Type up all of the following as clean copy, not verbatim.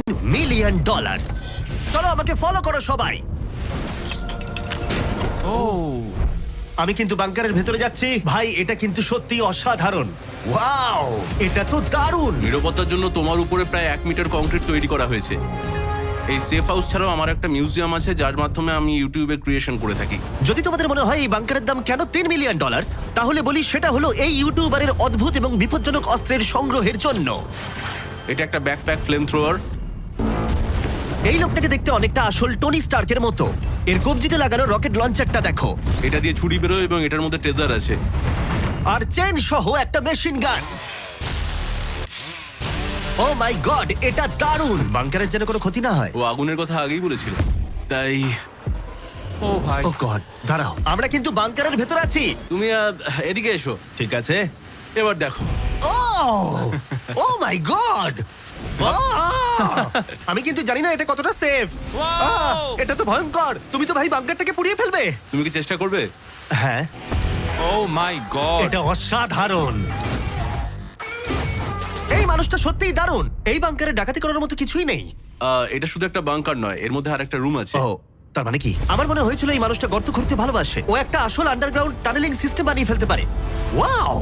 Million dollar. চলো আমাকে follow করো সবাই। ও আমি কিন্তু বাংকারের ভেতরে যাচ্ছি। ভাই এটা কিন্তু সত্যি অসাধারণ। ওয়াও, এটা তো দারুণ। নিরাপত্তার জন্য তোমার উপরে প্রায় 1 মিটার কংক্রিট তৈরি করা হয়েছে। এই সেফ হাউস ছাড়াও আমার একটা মিউজিয়াম আছে যার মাধ্যমে আমি ইউটিউবে ক্রিয়েশন করে থাকি। যদি তোমাদের মনে হয় এই বাংকারের দাম কেন 3 মিলিয়ন ডলার, তাহলে বলি সেটা হলো এই ইউটিউবারের অদ্ভুত এবং বিপজ্জনক অস্ত্রের সংগ্রহের জন্য। এটা একটা ব্যাকপ্যাক ফ্লেম থ্রোয়ার। এই লোকটাকে দেখতে অনেকটা আসল টনি স্টার্কের মতো। এর কবজিতে লাগানো রকেট লঞ্চারটা দেখো, এটা দিয়ে ছুরি বেরোয় এবং এটার মধ্যে ট্রেজার আছে। আর চেন সহ একটা machine gun. O my god, এটা দারুণ। বাংকারের যেন কোনো ক্ষতি না হয়। ও আগুনের কথা আগেই বলেছিল, তাই ও ভাই ও গড, দাঁড়াও, আমরা কিন্তু বাংকারের ভেতর আছি। তুমি এদিকে এসো। ঠিক আছে। এবার দেখো। ও মাই গড, আমি কিন্তু জানি না এটা কতটা সেফ। Wow! এটা তো ভয়ঙ্কর। তুমি তো ভাই বাংকারটাকে পুড়িয়ে ফেলবে। তুমি কি চেষ্টা করবে? হ্যাঁ, ও মাই গড এটা অসাধারণ। এই মানুষটা সত্যিই দারুণ। এই বাংকারে ডাকাতি করার মতো কিছুই নেই। এটা শুধু একটা বাংকার নয়, এর মধ্যে আরেকটা রুম আছে। ও, তার মানে কি? আমার মনে হয়েছিল এই মানুষটা গর্ত খুঁড়তে ভালোবাসে। ও একটা আসল আন্ডারগ্রাউন্ড টানেলিং সিস্টেম বানিয়ে ফেলতে পারে। ওয়াও,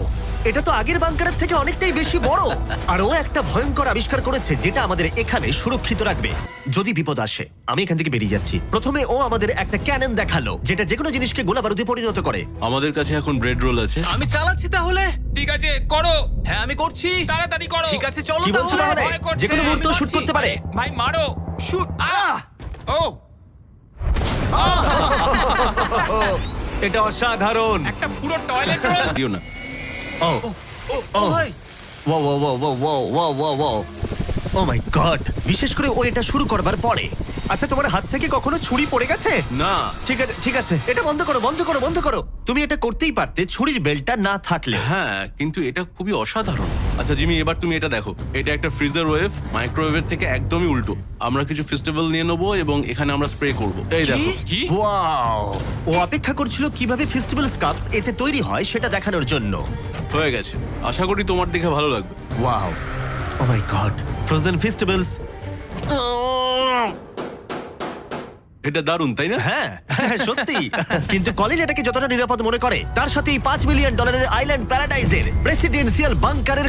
এটা তো আগের বাংকারের থেকে অনেকটাই বেশি বড়। আর ও একটা ভয়ঙ্কর আবিষ্কার করেছে যেটা আমাদের এখানে সুরক্ষিত রাখবে যদি বিপদ আসে। আমি এখান থেকে বেরিয়ে যাচ্ছি। প্রথমে ও আমাদের একটা ক্যানন দেখালো যেটা যেকোনো জিনিসকে গোলা বারুদে পরিণত করে। আমাদের কাছে এখন ব্রেড রোল আছে। আমি চালাচ্ছি তাহলে। ঠিক আছে করো হ্যাঁ আমি করছি। তাড়াতাড়ি করো ঠিক আছে চলো কি বলছো তাহলে? ভয় করছে, যেকোনো আমি মুহূর্তে শুট যাচ্ছি। করতে পারে। ভাই মারো শুট ও এটা অসাধারণ। একটা পুরো টয়লেট রোল দিও না। ও ও ভাই wow wow wow wow wow wow wow, oh my god. বিশেষ করে ও এটা শুরু করবার পরে। আচ্ছা, তোমার হাত থেকে কখনো ছুরি পড়ে গেছে? না। ঠিক আছে ঠিক আছে, এটা বন্ধ করো বন্ধ করো বন্ধ করো। তুমি এটা করতেই পারতে ছুরির বেল্টটা না থাকলে। হ্যাঁ, কিন্তু এটা খুবই অসাধারণ। আচ্ছা জিমি, এবার তুমি এটা দেখো। এটা একটা ফ্রিজার ওয়েভ, মাইক্রোওয়েভের থেকে একদমই উল্টো। আমরা কিছু ফেস্টিভ্যাল নিয়ে নেবো এবং এখানে আমরা স্প্রে করব। এই দেখো। কি ওয়াও, ও অপেক্ষা করছিল কিভাবে ফেস্টিভ্যাল স্কাপস এতে তৈরি হয় সেটা দেখানোর জন্য। হয়ে গেছে। আশা করি তোমার দেখে ভালো লাগবে। Wow, oh my god, frozen festivals. এটা দারুণ, তাই না? হ্যাঁ হ্যাঁ, সত্যি। কিন্তু কলিন এটাকে যতটা নিরাপদ মনে করে তার সাথে এই $5 মিলিয়ন আইল্যান্ড প্যারাডাইজের প্রেসিডেন্সিয়াল বাংকারের